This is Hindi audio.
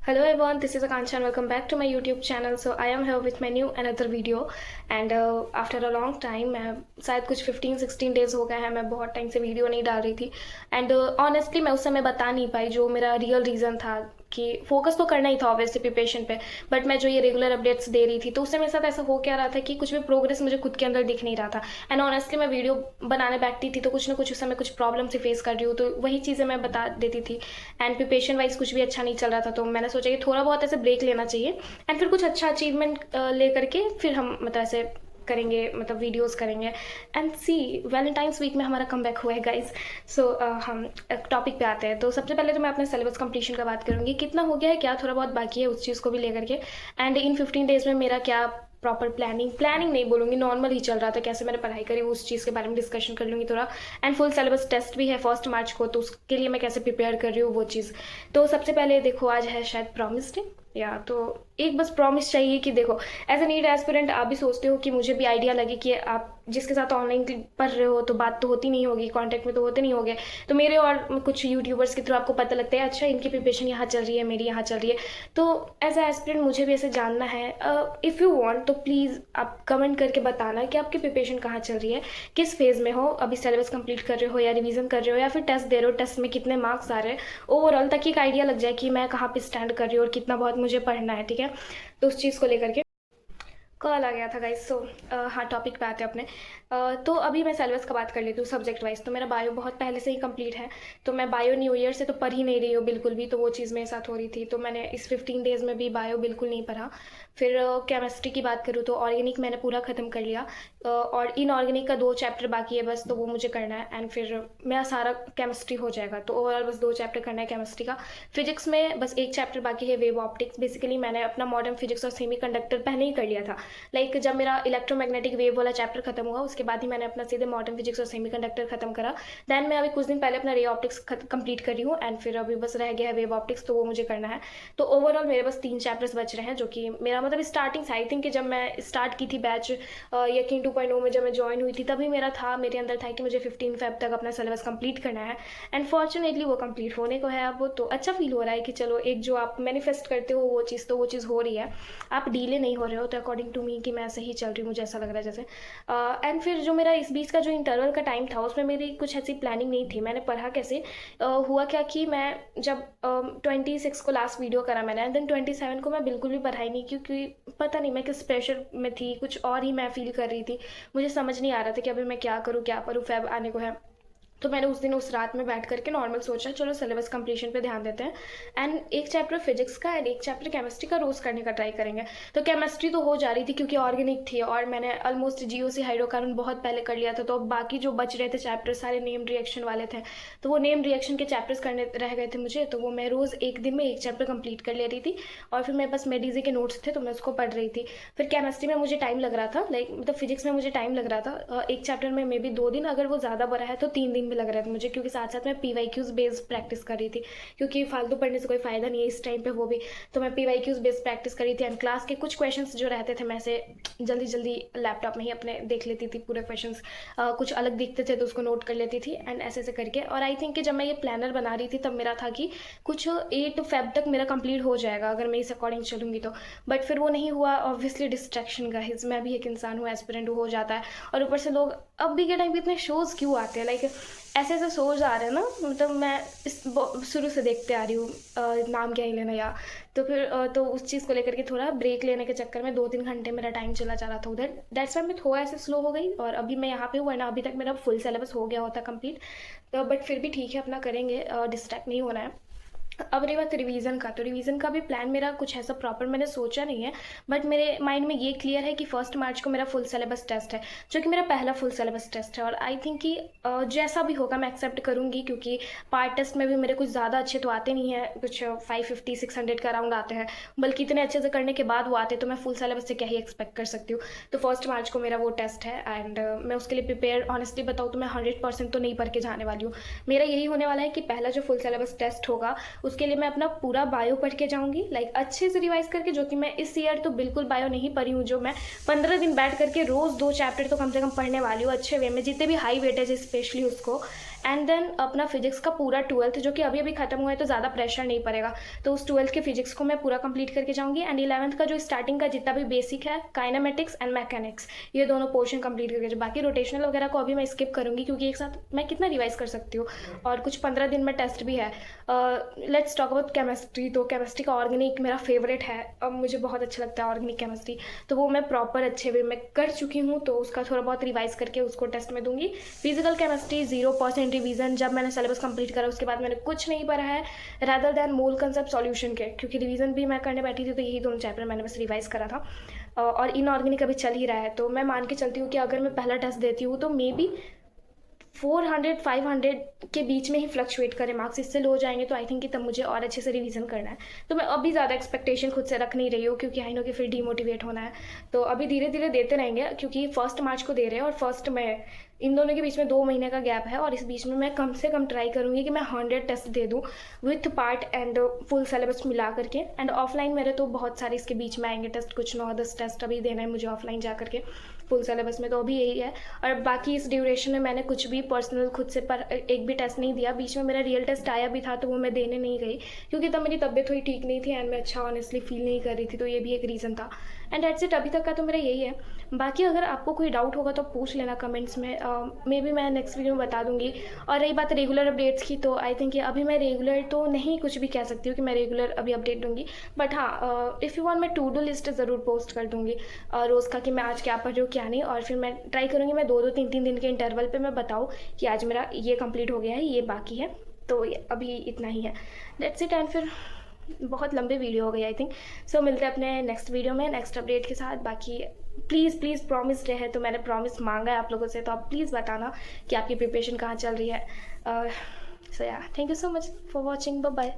Hello everyone, this is Akansha and welcome back to my YouTube channel. So I am here with my new another video and after a long time मैं शायद कुछ 15-16 डेज़ हो गए हैं, मैं बहुत टाइम से वीडियो नहीं डाल रही थी एंड ऑनेस्टली मैं उस समय बता नहीं पाई जो मेरा रियल रीज़न था कि फोकस तो करना ही था ऑब्वियसली प्रिपरेशन पे, बट मैं जो ये रेगुलर अपडेट्स दे रही थी तो उससे मेरे साथ ऐसा हो क्या रहा था कि कुछ भी प्रोग्रेस मुझे खुद के अंदर दिख नहीं रहा था एंड ऑनेस्टली मैं वीडियो बनाने बैठती थी तो कुछ ना कुछ उस समय कुछ प्रॉब्लम से फेस कर रही हूँ तो वही चीज़ें मैं बता देती थी एंड प्रिपरेशन वाइज कुछ भी अच्छा नहीं चल रहा था तो मैंने सोचा कि थोड़ा बहुत ऐसे ब्रेक लेना चाहिए एंड फिर कुछ अच्छा अचीवमेंट ले करके फिर हम मतलब ऐसे करेंगे, मतलब वीडियोस करेंगे एंड सी वैलेंटाइंस वीक में हमारा कमबैक हुआ है गाइज। सो हम टॉपिक पे आते हैं। तो सबसे पहले तो मैं अपने सिलेबस कंप्लीशन का बात करूँगी, कितना हो गया है, क्या थोड़ा बहुत बाकी है, उस चीज़ को भी लेकर के एंड इन 15 डेज़ में मेरा क्या प्रॉपर प्लानिंग नहीं बोलूँगी, नॉर्मल ही चल रहा था, कैसे मैंने पढ़ाई करी उस चीज़ के बारे में डिस्कशन कर लूँगी थोड़ा एंड फुल सिलेबस टेस्ट भी है 1 मार्च को तो उसके लिए मैं कैसे प्रिपेयर कर रही हूँ वो चीज़। तो सबसे पहले देखो आज है शायद प्रॉमिस डे या तो एक बस प्रॉमिस चाहिए कि देखो एज ए नीट एस्पिरेंट आप भी सोचते हो कि मुझे भी आइडिया लगे कि आप जिसके साथ ऑनलाइन पढ़ रहे हो तो बात तो होती नहीं होगी, कांटेक्ट में तो होते नहीं होगे, तो मेरे और कुछ यूट्यूबर्स के थ्रू आपको पता लगता है अच्छा इनकी प्रिपरेशन यहाँ चल रही है, मेरी यहाँ चल रही है। तो एज ए एस्पिरेंट मुझे भी ऐसे जानना है। इफ़ यू वांट तो प्लीज़ आप कमेंट करके बताना कि आपकी प्रिपरेशन कहाँ चल रही है, किस फेज़ में हो, अभी सिलेबस कंप्लीट कर रहे हो या रिवीजन कर रहे हो या फिर टेस्ट दे रहे हो, टेस्ट में कितने मार्क्स आ रहे हैं ओवरऑल, ताकि एक आइडिया लग जाए कि मैं कहाँ पे स्टैंड कर रही हूँ और कितना बहुत मुझे पढ़ना है। ठीक है, तो उस चीज़ को लेकर के कॉल आ गया था गाइस। सो हाँ टॉपिक पे आते हैं अपने। तो अभी मैं सिलेबस का बात कर लेती हूँ सब्जेक्ट वाइज। तो मेरा बायो बहुत पहले से ही कंप्लीट है, तो मैं बायो न्यू ईयर से तो पढ़ ही नहीं रही हूँ बिल्कुल भी, तो वो चीज़ मेरे साथ हो रही थी, तो मैंने इस 15 डेज़ में भी बायो बिल्कुल नहीं पढ़ा। फिर केमिस्ट्री की बात करूँ तो ऑर्गेनिक मैंने पूरा ख़त्म कर लिया और इनऑर्गेनिक का 2 चैप्टर बाकी है बस, तो वो मुझे करना है एंड फिर मेरा सारा केमिस्ट्री हो जाएगा। तो ओवरऑल बस 2 चैप्टर करना है केमिस्ट्री का। फिजिक्स में बस 1 चैप्टर बाकी है, वेव ऑप्टिक्स। बेसिकली मैंने अपना मॉडर्न फिजिक्स और सेमी कंडक्टर पहले ही कर लिया था, लाइक जब मेरा इलेक्ट्रोमैग्नेटिक वेव वाला चैप्टर खत्म हुआ उसके बाद ही मैंने अपना सीधे मॉडर्न फिजिक्स और सेमी कंडक्टर खत्म करा। देन मैं अभी कुछ दिन पहले अपना रे ऑप्टिक्स कंप्लीट करी हूँ एंड फिर अभी बस रह गया है वेव ऑप्टिक्स, तो वो मुझे करना है। तो ओवरऑल मेरे बस 3 चैप्टर्स बच रहे हैं, जो कि मेरा मतलब स्टार्टिंग से आई थिंक कि जब मैं स्टार्ट की थी बैच यकीन 2.0 में जब मैं ज्वाइन हुई थी तभी मेरे अंदर था कि मुझे 15 फेब तक अपना सिलेबस कंप्लीट करना है एंड फॉर्चुनेटली वो कंप्लीट होने को है अब। वो तो अच्छा फील हो रहा है कि चलो एक जो आप मैनिफेस्ट करते हो वो चीज़ तो वो चीज़ हो रही है, आप डीले नहीं हो रहे हो, तो अकॉर्डिंग टू मी कि मैं सही चल रही हूँ, मुझे ऐसा लग रहा है जैसे। एंड फिर जो मेरा इस बीच का जो इंटरवल का टाइम था उसमें मेरी कुछ ऐसी प्लानिंग नहीं थी। मैंने पढ़ा कैसे, हुआ क्या कि मैं जब 26 को लास्ट वीडियो करा मैंने एंड देन 27 को मैं बिल्कुल भी पढ़ाई नहीं, क्योंकि पता नहीं मैं किस प्रेशर में थी, कुछ और ही मैं फील कर रही थी, मुझे समझ नहीं आ रहा था कि अभी मैं क्या करूँ क्या करूँ, फेब आने को है। तो मैंने उस दिन उस रात में बैठ करके नॉर्मल सोचा चलो सिलेबस कंप्लीशन पे ध्यान देते हैं एंड एक चैप्टर फिजिक्स का एंड एक चैप्टर केमिस्ट्री का रोज़ करने का ट्राई करेंगे। तो केमिस्ट्री तो हो जा रही थी क्योंकि ऑर्गेनिक थी और मैंने ऑलमोस्ट जीओसी हाइड्रोकार्बन बहुत पहले कर लिया था, तो अब बाकी जो बच रहे थे चैप्टर सारे नेम रिएक्शन वाले थे, तो वो नेम रिएक्शन के चैप्टर्स करने रह गए थे मुझे, तो वो मैं रोज़ एक दिन में एक चैप्टर कंप्लीट कर ले रही थी और फिर मेरे पास मेडीजी के नोट्स थे तो मैं उसको पढ़ रही थी। फिर केमिस्ट्री में मुझे टाइम लग रहा था, लाइक मतलब फिजिक्स में मुझे टाइम लग रहा था, एक चैप्टर में मे बी 2 दिन, अगर वो ज़्यादा बड़ा है तो 3 दिन भी लग रहे थे मुझे, क्योंकि साथ साथ मैं PYQs बेस्ड प्रैक्टिस कर रही थी, क्योंकि फालतू पढ़ने से कोई फ़ायदा नहीं है इस टाइम पे वो भी। तो मैं PYQs बेस्ड प्रैक्टिस कर रही थी एंड क्लास के कुछ क्वेश्चंस जो रहते थे मैं से जल्दी जल्दी लैपटॉप में ही अपने देख लेती थी पूरे क्वेश्चंस, कुछ अलग दिखते थे तो उसको नोट कर लेती थी एंड ऐसे ऐसे करके। और आई थिंक कि जब मैं ये प्लानर बना रही थी तब मेरा था कि कुछ 8 फेब तक मेरा कंप्लीट हो जाएगा अगर मैं इस अकॉर्डिंग चलूँगी तो, बट फिर वो नहीं हुआ। ऑब्वियसली डिस्ट्रैक्शन का हिज, मैं भी एक इंसान हूँ, एस्पिरेंट हो जाता है, और ऊपर से लोग अभी के टाइम पे इतने शोज़ क्यों आते हैं, लाइक ऐसे ऐसे शोज आ रहे हैं ना, मतलब मैं इस शुरू से देखते आ रही हूँ, नाम क्या ही लेना या, तो फिर तो उस चीज़ को लेकर के थोड़ा ब्रेक लेने के चक्कर में 2-3 घंटे मेरा टाइम चला जा रहा था उधर, दैट्स वाई मैं थोड़ा ऐसे स्लो हो गई और अभी मैं यहाँ पे हूँ, वरना अभी तक मेरा फुल सिलेबस हो गया होता कंप्लीट। तो बट फिर भी ठीक है, अपना करेंगे, डिस्ट्रैक्ट नहीं होना है। अब रही बात रिवीजन का, तो रिवीजन का भी प्लान मेरा कुछ ऐसा प्रॉपर मैंने सोचा नहीं है, बट मेरे माइंड में ये क्लियर है कि 1 मार्च को मेरा फुल सिलेबस टेस्ट है, जो कि मेरा पहला फुल सिलेबस टेस्ट है, और आई थिंक कि जैसा भी होगा मैं एक्सेप्ट करूँगी, क्योंकि पार्ट टेस्ट में भी मेरे कुछ ज़्यादा अच्छे तो आते नहीं हैं, कुछ 550-600 का अराउंड आते हैं, बल्कि इतने अच्छे से करने के बाद वो आते, तो मैं फुल सिलेबस से क्या ही एक्सपेक्ट कर सकती हूँ। तो 1 मार्च को मेरा वो टेस्ट है एंड मैं उसके लिए प्रिपेयर, ऑनेस्टली बताऊँ तो मैं 100% तो नहीं पढ़ के जाने वाली हूँ। मेरा यही होने वाला है कि पहला जो फुल सिलेबस टेस्ट होगा उसके लिए मैं अपना पूरा बायो पढ़ के जाऊंगी, लाइक अच्छे से रिवाइज करके, जो कि मैं इस ईयर तो बिल्कुल बायो नहीं पढ़ी हूँ, जो मैं 15 दिन बैठ करके रोज़ 2 चैप्टर तो कम से कम पढ़ने वाली हूँ अच्छे वे में, जितने भी हाई वेटेज है स्पेशली उसको। एंड देन अपना फिजिक्स का पूरा 12th जो कि अभी अभी खत्म हुआ है तो ज़्यादा प्रेशर नहीं पड़ेगा, तो उस 12th के फिजिक्स को मैं पूरा कंप्लीट करके जाऊँगी। एंड 11th का जो स्टार्टिंग का जितना भी बेसिक है, काइनेमेटिक्स एंड मैकेनिक्स, ये दोनों पोर्शन कंप्लीट करके, बाकी रोटेशनल वगैरह को अभी मैं स्किप करूँगी क्योंकि एक साथ मैं कितना रिवाइज कर सकती हूँ, और कुछ 15 दिन में टेस्ट भी है। Let's talk about chemistry. तो केमिस्ट्री का ऑर्गेनिक मेरा फेवरेट है, अब मुझे बहुत अच्छा लगता है ऑर्गेनिक केमिस्ट्री, तो वो मैं प्रॉपर अच्छे वे में कर चुकी हूँ, तो उसका थोड़ा बहुत रिवाइज करके उसको टेस्ट में दूंगी। फिजिकल केमिस्ट्री 0% रिवीजन, जब मैंने सिलेबस कंप्लीट करा उसके बाद मैंने कुछ नहीं पढ़ा है रैदर दैन मूल कंसेप्ट सॉल्यूशन के, क्योंकि रिवीजन भी मैं करने बैठी थी तो यही दोनों चैप्टर मैंने बस रिवाइज करा था। और इनऑर्गेनिक अभी चल ही रहा है, तो मैं मान के चलती हूँ कि अगर मैं पहला टेस्ट देती हूँ तो मे बी 400-500 के बीच में ही फ्लक्चुएट करें मार्क्स, इससे लो हो जाएंगे तो आई थिंक कि तब मुझे और अच्छे से रिवीजन करना है। तो मैं अभी ज़्यादा एक्सपेक्टेशन खुद से रख नहीं रही हूँ क्योंकि आई नो कि फिर डीमोटिवेट होना है, तो अभी धीरे धीरे देते रहेंगे क्योंकि 1 मार्च को दे रहे हैं और 1 में इन दोनों के बीच में 2 महीने का गैप है, और इस बीच में मैं कम से कम ट्राई करूँगी कि मैं 100 टेस्ट दे दूँ with part and full syllabus मिला करके। एंड ऑफलाइन मेरे तो बहुत सारे इसके बीच में आएंगे टेस्ट, कुछ 9-10 टेस्ट अभी देना है मुझे ऑफलाइन जा करके फुल सिलेबस में, तो अभी यही है। और बाकी इस ड्यूरेशन में मैंने कुछ भी पर्सनल खुद से पर एक भी टेस्ट नहीं दिया। बीच में मेरा रियल टेस्ट आया भी था तो वो मैं देने नहीं गई क्योंकि तब मेरी तबीयत थोड़ी ठीक नहीं थी एंड मैं अच्छा ऑनेस्टली फील नहीं कर रही थी, तो ये भी एक रीज़न था। एंड डेट्स इट, अभी तक का तो मेरा यही है। बाकी अगर आपको कोई डाउट होगा तो पूछ लेना कमेंट्स में, मे बी मैं नेक्स्ट वीडियो में बता दूंगी। और रही बात रेगुलर अपडेट्स की, तो आई थिंक अभी मैं रेगुलर तो नहीं कुछ भी कह सकती हूँ कि मैं रेगुलर अभी अपडेट दूंगी, बट हाँ इफ़ यू वांट मैं टू डू लिस्ट ज़रूर पोस्ट कर दूंगी रोज़ का कि मैं आज क्या पढ़ रही हूँ क्या नहीं, और फिर मैं ट्राई करूँगी मैं 2-2 3-3 दिन के इंटरवल पे मैं बताऊँ कि आज मेरा ये कंप्लीट हो गया है, ये बाकी है, तो अभी इतना ही है। डेट्स इट, एंड फिर बहुत लंबी वीडियो हो गई आई थिंक। सो मिलते हैं अपने नेक्स्ट वीडियो में नेक्स्ट अपडेट के साथ। बाकी प्लीज़ प्रॉमिस रहे, तो मैंने प्रॉमिस मांगा है आप लोगों से, तो आप प्लीज़ बताना कि आपकी प्रिपरेशन कहाँ चल रही है। So yeah thank you so much for watching, bye bye.